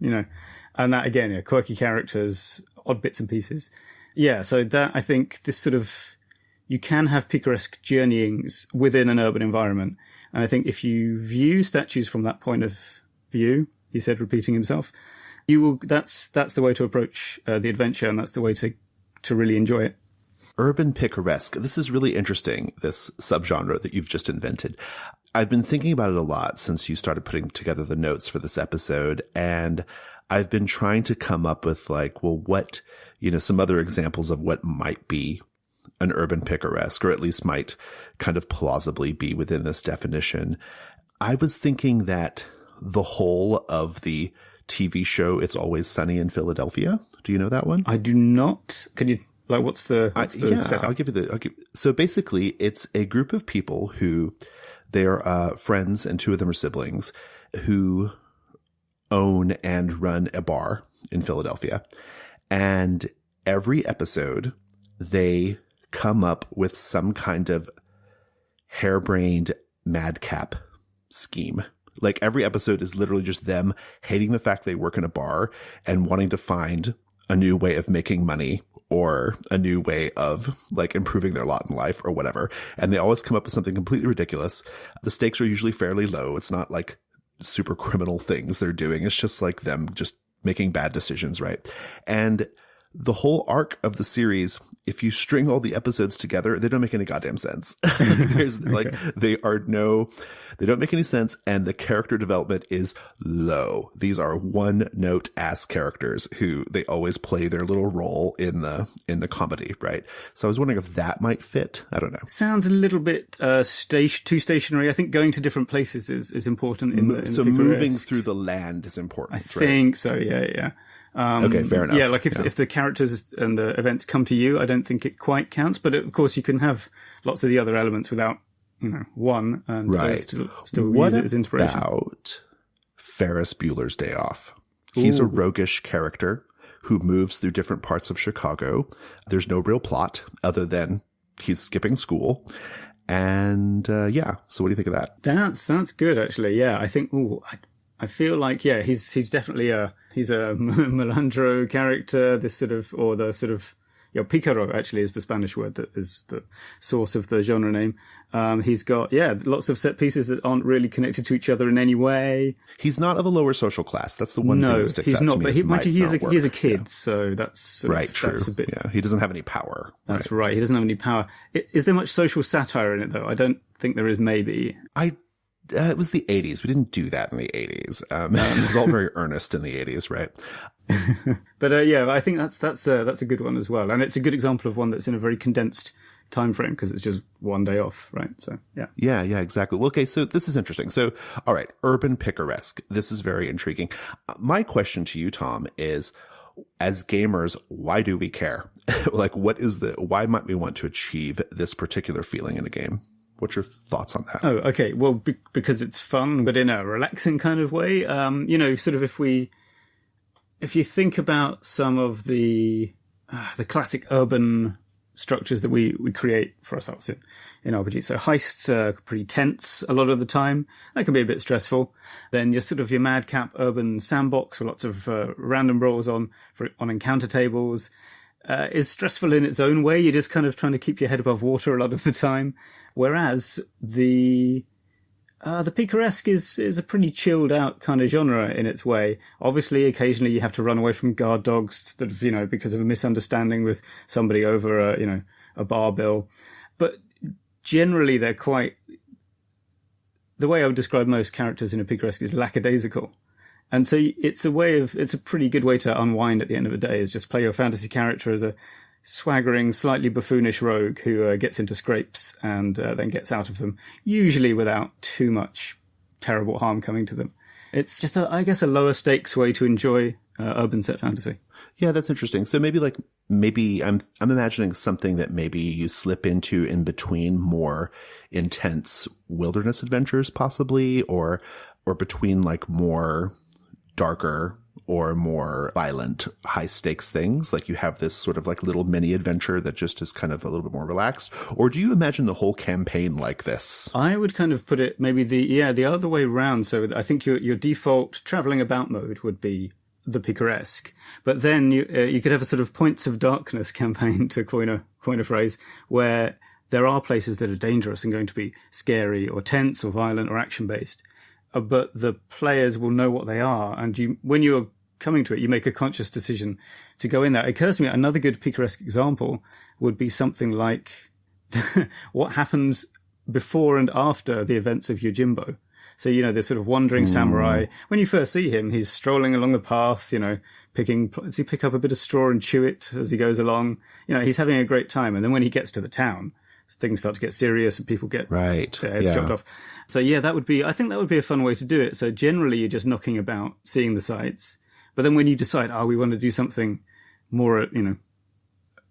and that again, quirky characters, odd bits and pieces. Yeah, so that, I think this sort of, you can have picaresque journeyings within an urban environment. And I think if you view statues from that point of view, he said, repeating himself, that's the way to approach the adventure, and that's the way to really enjoy it. Urban picaresque. This is really interesting, this subgenre that you've just invented. I've been thinking about it a lot since you started putting together the notes for this episode, and I've been trying to come up with what, some other examples of what might be an urban picaresque, or at least might kind of plausibly be within this definition. I was thinking that the whole of the TV show It's Always Sunny in Philadelphia. Do you know that one? I do not. Can you, what's the setup? I'll give you so basically it's a group of people who they're friends, and two of them are siblings, who own and run a bar in Philadelphia. And every episode they come up with some kind of harebrained madcap scheme. Like every episode is literally just them hating the fact they work in a bar and wanting to find a new way of making money, or a new way of improving their lot in life or whatever. And they always come up with something completely ridiculous. The stakes are usually fairly low. It's not like super criminal things they're doing. It's just like them just making bad decisions, right? And the whole arc of the series, if you string all the episodes together, they don't make any goddamn sense. They don't make any sense, and the character development is low. These are one-note ass characters who they always play their little role in the comedy, right? So I was wondering if that might fit. I don't know. Sounds a little bit too stationary. I think going to different places is important in the moving through the land is important. I think so. Yeah. Okay, fair enough. Yeah, if the characters and the events come to you, I don't think it quite counts. But of course, you can have lots of the other elements without, one, and still use it as inspiration. What about Ferris Bueller's Day Off? He's a roguish character who moves through different parts of Chicago. There's no real plot other than he's skipping school. And so what do you think of that? That's good, actually. Yeah, I think. I feel like he's definitely he's a Melandro character. Picaro actually is the Spanish word that is the source of the genre name. He's got lots of set pieces that aren't really connected to each other in any way. He's not of a lower social class. That's the one thing that sticks out to me. No, he's not. But he's a kid, so that's right. True. That's a bit. Yeah, he doesn't have any power. That's right. He doesn't have any power. Is there much social satire in it though? I don't think there is. Maybe it was the 80s. We didn't do that in the 80s. It was all very earnest in the 80s, right? But I think that's a good one as well, and it's a good example of one that's in a very condensed time frame because it's just one day off, right? So yeah, exactly. Well, okay, so this is interesting. So, all right, urban picaresque. This is very intriguing. My question to you, Tom, is: as gamers, why do we care? Why might we want to achieve this particular feeling in a game? What's your thoughts on that? Oh, okay. Well, because it's fun, but in a relaxing kind of way. Sort of if you think about some of the classic urban structures that we create for ourselves in RPG. So heists are pretty tense a lot of the time. That can be a bit stressful. Then your madcap urban sandbox with lots of random rolls on encounter tables is stressful in its own way. You're just kind of trying to keep your head above water a lot of the time. Whereas the Picaresque is a pretty chilled out kind of genre in its way. Obviously, occasionally you have to run away from guard dogs that have, because of a misunderstanding with somebody over a bar bill. But generally they're quite, the way I would describe most characters in a Picaresque is lackadaisical. And so it's a pretty good way to unwind at the end of the day, is just play your fantasy character as a swaggering, slightly buffoonish rogue who gets into scrapes and then gets out of them, usually without too much terrible harm coming to them. It's just, I guess, a lower stakes way to enjoy urban set fantasy. Yeah, that's interesting. So maybe I'm imagining something that maybe you slip into in between more intense wilderness adventures, possibly, or between like more darker or more violent, high-stakes things. Like you have this sort of like little mini-adventure that just is kind of a little bit more relaxed? Or do you imagine the whole campaign like this? I would kind of put it maybe the other way around. So I think your default traveling about mode would be the Picaresque. But then you could have a sort of Points of Darkness campaign, to coin a phrase, where there are places that are dangerous and going to be scary or tense or violent or action-based. But the players will know what they are, and when you're coming to it, you make a conscious decision to go in there. It occurs to me another good Picaresque example would be something like what happens before and after the events of Yojimbo. So, this sort of wandering samurai, when you first see him, he's strolling along the path, does he pick up a bit of straw and chew it as he goes along? He's having a great time. And then when he gets to the town, things start to get serious and people get heads chopped off. So I think that would be a fun way to do it. So generally you're just knocking about, seeing the sights. But then when you decide, we want to do something more,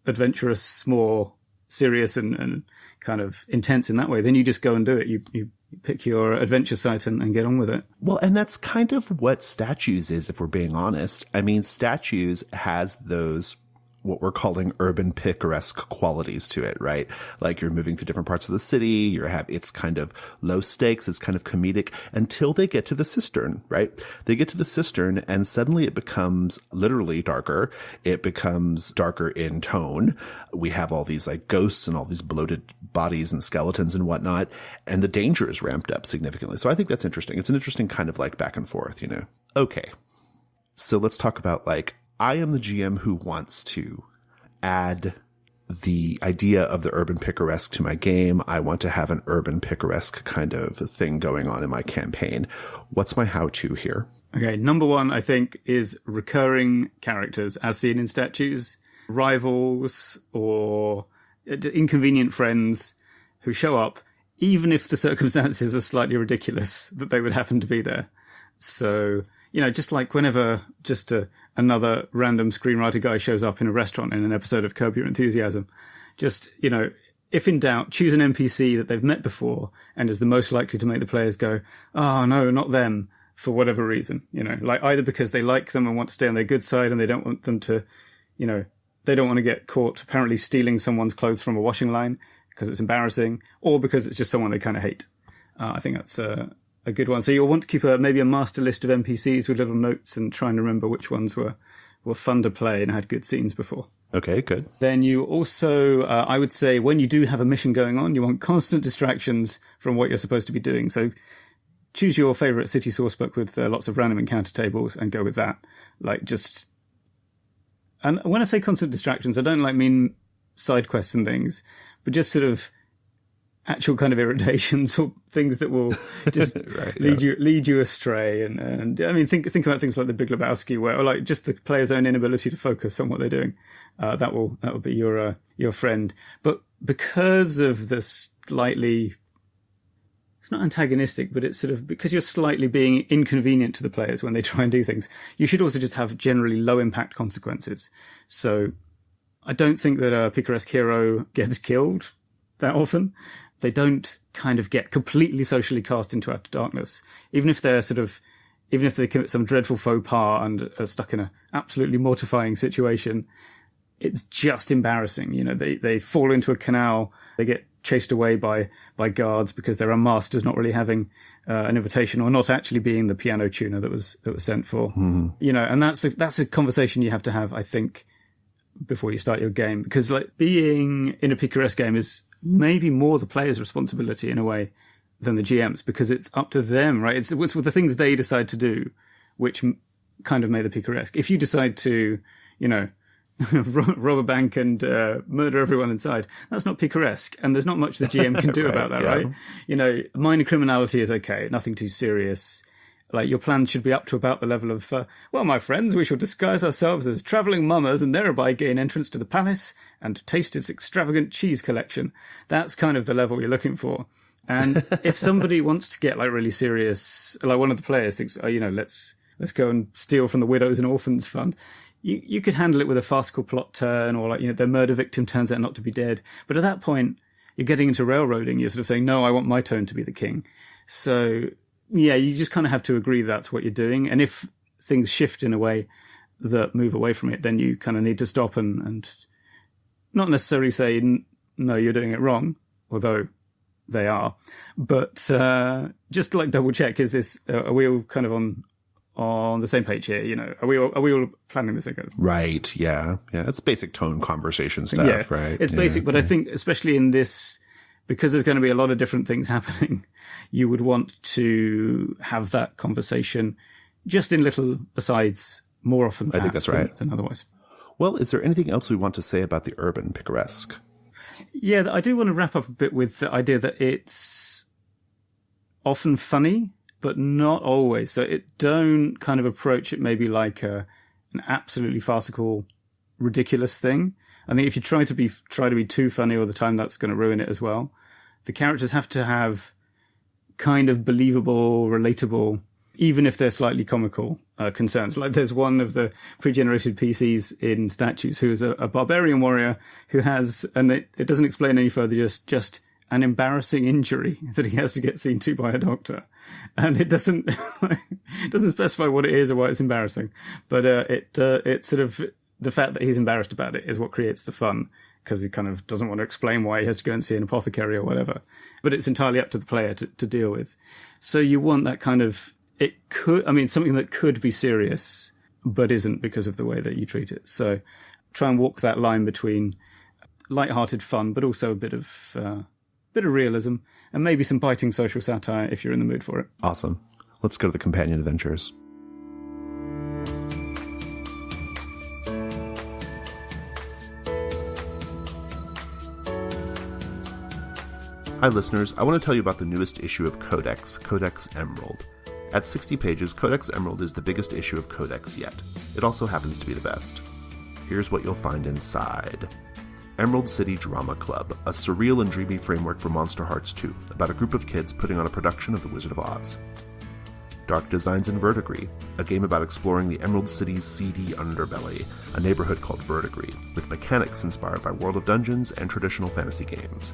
adventurous, more serious and kind of intense in that way, then you just go and do it. You pick your adventure site and get on with it. Well, and that's kind of what Statues is, if we're being honest. I mean, Statues has those, what we're calling urban picaresque qualities to it, right? Like you're moving through different parts of the city, it's kind of low stakes, it's kind of comedic until they get to the cistern, right? They get to the cistern and suddenly it becomes literally darker. It becomes darker in tone. We have all these like ghosts and all these bloated bodies and skeletons and whatnot. And the danger is ramped up significantly. So I think that's interesting. It's an interesting kind of like back and forth, Okay. So let's talk about I am the GM who wants to add the idea of the urban picaresque to my game. I want to have an urban picaresque kind of thing going on in my campaign. What's my how-to here? Okay, number one, I think, is recurring characters as seen in Statues, rivals or inconvenient friends who show up, even if the circumstances are slightly ridiculous that they would happen to be there. So, just like whenever another random screenwriter guy shows up in a restaurant in an episode of Curb Your Enthusiasm, if in doubt, choose an NPC that they've met before and is the most likely to make the players go, oh no, not them, for whatever reason, either because they like them and want to stay on their good side and they don't want them to, they don't want to get caught apparently stealing someone's clothes from a washing line because it's embarrassing, or because it's just someone they kind of hate. I think that's a good one. So you'll want to keep maybe a master list of NPCs with little notes and try and remember which ones were fun to play and had good scenes before. Okay, good. Then you also, I would say, when you do have a mission going on, you want constant distractions from what you're supposed to be doing. So choose your favorite city sourcebook with lots of random encounter tables and go with that. And when I say constant distractions, I don't mean side quests and things, but just sort of actual kind of irritations or things that will just lead you astray. And I mean, think about things like The Big Lebowski, where just the player's own inability to focus on what they're doing. That will be your friend. But because of the slightly, it's not antagonistic, but it's sort of because you're slightly being inconvenient to the players when they try and do things, you should also just have generally low impact consequences. So I don't think that a picaresque hero gets killed that often. They don't kind of get completely socially cast into outer darkness. Even if they commit some dreadful faux pas and are stuck in an absolutely mortifying situation, it's just embarrassing. You know, they fall into a canal, they get chased away by guards because they're unmasked as not really having an invitation, or not actually being the piano tuner that was sent for. You know, and that's a conversation you have to have, I think, before you start your game, because like being in a Picaresque game is maybe more the player's responsibility in a way than the GM's, because it's up to them, right? It's with the things they decide to do, which kind of made the Picaresque. If you decide to, you know, rob a bank and murder everyone inside, that's not Picaresque, and there's not much the GM can do about that, right? You know, minor criminality is okay, nothing too serious. Like, your plan should be up to about the level of, well, my friends, we shall disguise ourselves as travelling mummers and thereby gain entrance to the palace and taste its extravagant cheese collection. That's kind of the level you're looking for. And if somebody wants to get like really serious, like one of the players thinks, oh, you know, let's go and steal from the Widows and Orphans Fund. You could handle it with a farcical plot turn, or like, you know, the murder victim turns out not to be dead. But at that point, you're getting into railroading. You're sort of saying, no, I want my turn to be the king. So yeah, you just kind of have to agree that's what you're doing. And if things shift in a way that move away from it, then you kind of need to stop and not necessarily say, no, you're doing it wrong, although they are. But just to like double check, is this, are we all kind of on the same page here? You know, are we all planning this together? Right. Yeah. Yeah. It's basic tone conversation stuff, right? It's basic, but I think especially in this, because there's going to be a lot of different things happening, you would want to have that conversation just in little asides more often. I think that's right. Than otherwise. Well, is there anything else we want to say about the urban Picaresque? Yeah, I do want to wrap up a bit with the idea that it's often funny, but not always. So don't kind of approach it maybe like an absolutely farcical, ridiculous thing. I think if you try to be too funny all the time, that's going to ruin it as well. The characters have to have kind of believable, relatable, even if they're slightly comical concerns. Like there's one of the pre-generated PCs in Statues who is a barbarian warrior who has, and it doesn't explain any further, just an embarrassing injury that he has to get seen to by a doctor. And it doesn't specify what it is or why it's embarrassing. But it's sort of the fact that he's embarrassed about it is what creates the fun, because he kind of doesn't want to explain why he has to go and see an apothecary or whatever. But it's entirely up to the player to deal with. So you want that kind of, something that could be serious, but isn't because of the way that you treat it. So try and walk that line between light-hearted fun, but also a bit of realism, and maybe some biting social satire if you're in the mood for it. Awesome. Let's go to the companion adventures. Hi listeners, I want to tell you about the newest issue of Codex Emerald. At 60 pages, Codex Emerald is the biggest issue of Codex yet. It also happens to be the best. Here's what you'll find inside. Emerald City Drama Club, a surreal and dreamy framework for Monster Hearts 2, about a group of kids putting on a production of The Wizard of Oz. Dark Designs in Verdigris, a game about exploring the Emerald City's seedy underbelly, a neighborhood called Verdigris, with mechanics inspired by World of Dungeons and traditional fantasy games.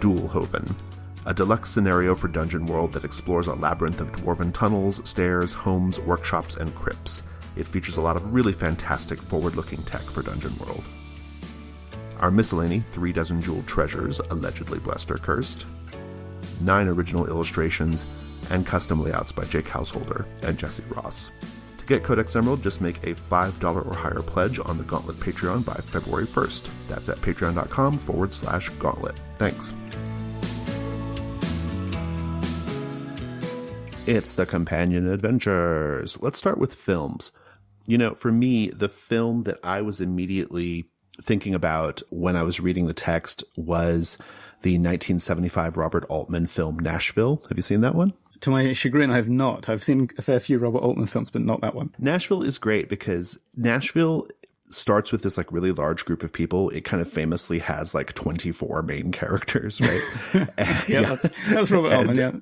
Dualhoven, a deluxe scenario for Dungeon World that explores a labyrinth of dwarven tunnels, stairs, homes, workshops, and crypts. It features a lot of really fantastic forward-looking tech for Dungeon World. Our miscellany, 3 dozen jeweled treasures, allegedly blessed or cursed. 9 original illustrations, and custom layouts by Jake Householder and Jesse Ross. To get Codex Emerald, just make a $5 or higher pledge on the Gauntlet Patreon by February 1st. That's at patreon.com/gauntlet. Thanks. It's the companion adventures. Let's start with films. You know, for me, the film that I was immediately thinking about when I was reading the text was the 1975 Robert Altman film Nashville. Have you seen that one? To my chagrin, I have not. I've seen a fair few Robert Altman films, but not that one. Nashville is great because Nashville starts with this like really large group of people. It kind of famously has like 24 main characters, right? That's Robert Altman, yeah.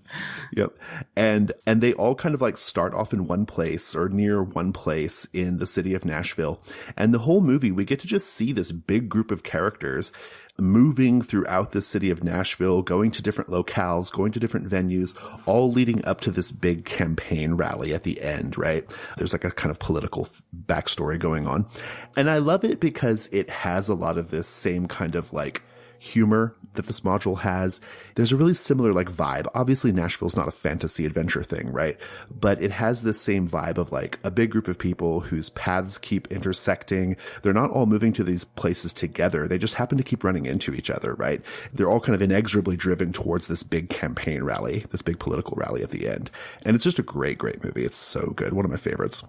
Yep. And they all kind of like start off in one place or near one place in the city of Nashville. And the whole movie, we get to just see this big group of characters moving throughout the city of Nashville, going to different locales, going to different venues, all leading up to this big campaign rally at the end, right? There's like a kind of political backstory going on. And I love it because it has a lot of this same kind of like humor that this module has. There's a really similar like vibe. Obviously Nashville's not a fantasy adventure thing, right? But it has this same vibe of like a big group of people whose paths keep intersecting. They're not all moving to these places together. They just happen to keep running into each other, right? They're all kind of inexorably driven towards this big campaign rally, this big political rally at the end. And it's just a great, great movie. It's so good. One of my favorites.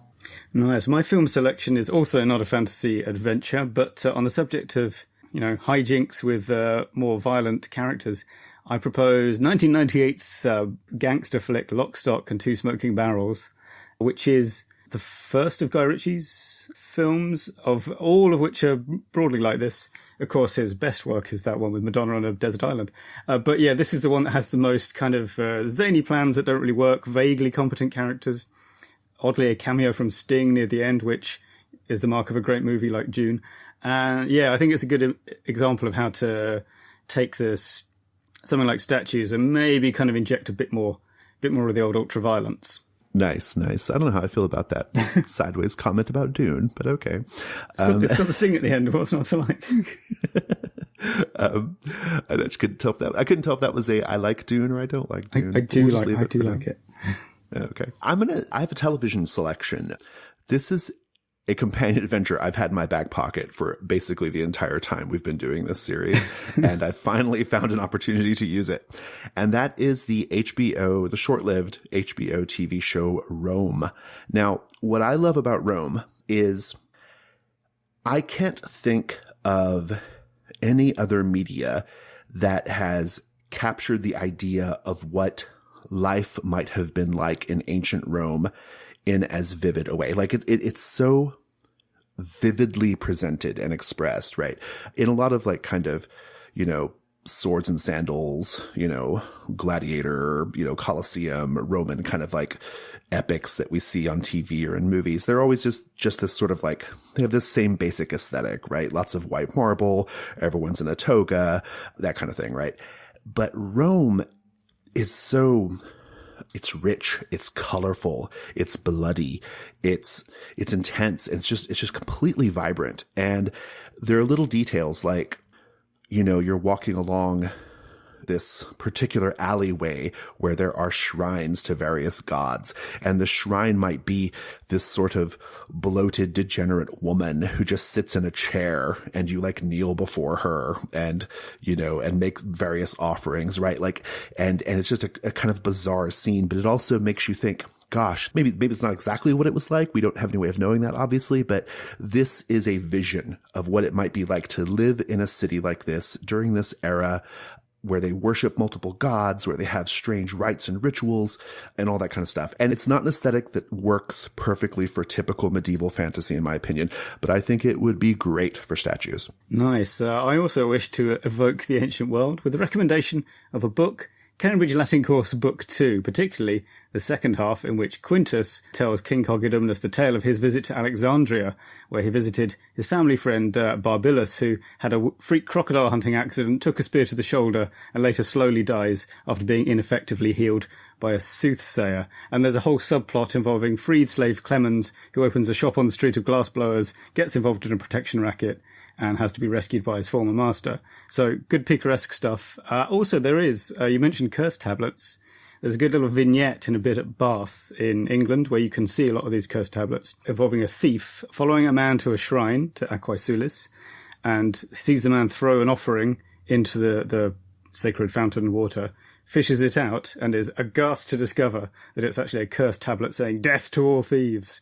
Nice. My film selection is also not a fantasy adventure, but on the subject of hijinks with more violent characters, I propose 1998's gangster flick Lock, Stock and Two Smoking Barrels, which is the first of Guy Ritchie's films, of all of which are broadly like this. Of course, his best work is that one with Madonna on a desert island. But yeah, this is the one that has the most kind of zany plans that don't really work, vaguely competent characters. Oddly, a cameo from Sting near the end, which is the mark of a great movie like Dune. Yeah, I think it's a good example of how to take this, something like Statues, and maybe kind of inject a bit more of the old ultra-violence. Nice. I don't know how I feel about that sideways comment about Dune, but okay. It's got the sting at the end. What's not to like? I just couldn't tell if that was I like Dune or I don't like Dune. I do like it. Okay. I have a television selection. This is a companion adventure I've had in my back pocket for basically the entire time we've been doing this series. And I finally found an opportunity to use it. And that is the short-lived HBO TV show Rome. Now, what I love about Rome is I can't think of any other media that has captured the idea of what life might have been like in ancient Rome in as vivid a way. Like it's so vividly presented and expressed, right? In a lot of like kind of, swords and sandals, gladiator, Colosseum, Roman kind of like epics that we see on TV or in movies. They're always just this sort of like, they have this same basic aesthetic, right? Lots of white marble, everyone's in a toga, that kind of thing, right? But Rome is it's rich, it's colorful, it's bloody, it's intense, and it's just completely vibrant. And there are little details like, you're walking along this particular alleyway where there are shrines to various gods. And the shrine might be this sort of bloated, degenerate woman who just sits in a chair and you like kneel before her and, and make various offerings, right? Like, and it's just a kind of bizarre scene, but it also makes you think, gosh, maybe it's not exactly what it was like. We don't have any way of knowing that, obviously, but this is a vision of what it might be like to live in a city like this during this era where they worship multiple gods, where they have strange rites and rituals and all that kind of stuff. And it's not an aesthetic that works perfectly for typical medieval fantasy, in my opinion, but I think it would be great for Statues. Nice. I also wish to evoke the ancient world with the recommendation of a book, Cambridge Latin Course Book 2, particularly the second half, in which Quintus tells King Cogidumnus the tale of his visit to Alexandria, where he visited his family friend Barbilus, who had a freak crocodile hunting accident, took a spear to the shoulder, and later slowly dies after being ineffectively healed by a soothsayer. And there's a whole subplot involving freed slave Clemens, who opens a shop on the street of glassblowers, gets involved in a protection racket, and has to be rescued by his former master. So good picaresque stuff. Also, there is, you mentioned curse tablets. There's a good little vignette in a bit at Bath in England where you can see a lot of these curse tablets involving a thief following a man to a shrine, to Aquae Sulis, and sees the man throw an offering into the sacred fountain water, fishes it out, and is aghast to discover that it's actually a curse tablet saying, "Death to all thieves."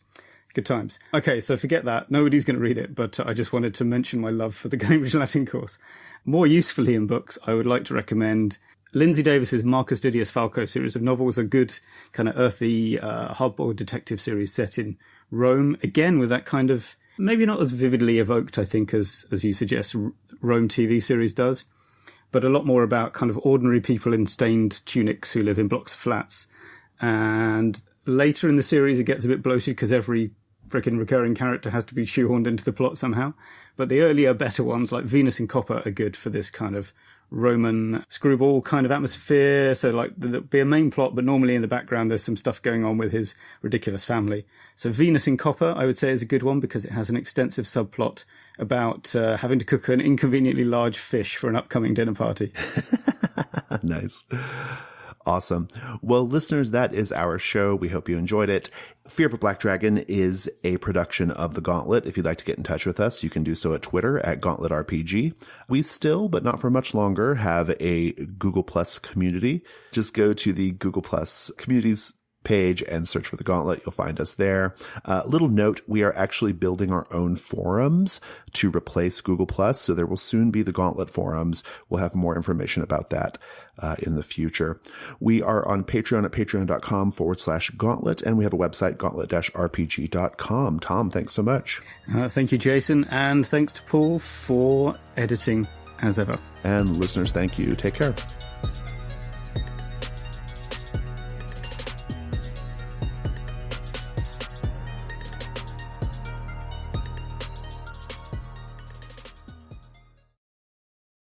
Good times. Okay, so forget that. Nobody's going to read it, but I just wanted to mention my love for the Cambridge Latin Course. More usefully in books, I would like to recommend Lindsay Davis's Marcus Didius Falco series of novels, a good kind of earthy hardboiled detective series set in Rome, again with that kind of, maybe not as vividly evoked, I think, as you suggest Rome TV series does, but a lot more about kind of ordinary people in stained tunics who live in blocks of flats. And later in the series, it gets a bit bloated because every freaking recurring character has to be shoehorned into the plot somehow. But the earlier, better ones, like Venus in Copper, are good for this kind of Roman screwball kind of atmosphere. So like there'll be a main plot, but normally in the background there's some stuff going on with his ridiculous family. So Venus in Copper, I would say, is a good one because it has an extensive subplot about having to cook an inconveniently large fish for an upcoming dinner party. Nice. Awesome. Well, listeners, that is our show. We hope you enjoyed it. Fear of a Black Dragon is a production of The Gauntlet. If you'd like to get in touch with us, you can do so at Twitter at GauntletRPG. We still, but not for much longer, have a Google Plus community. Just go to the Google Plus communities page and search for The Gauntlet. You'll find us there. Little note, we are actually building our own forums to replace Google Plus, so there will soon be the Gauntlet forums. We'll have more information about that in the future. We are on Patreon at patreon.com/gauntlet, and we have a website, gauntlet-rpg.com. Tom, thanks so much. Thank you, Jason, and thanks to Paul for editing, as ever. And listeners, thank you. Take care.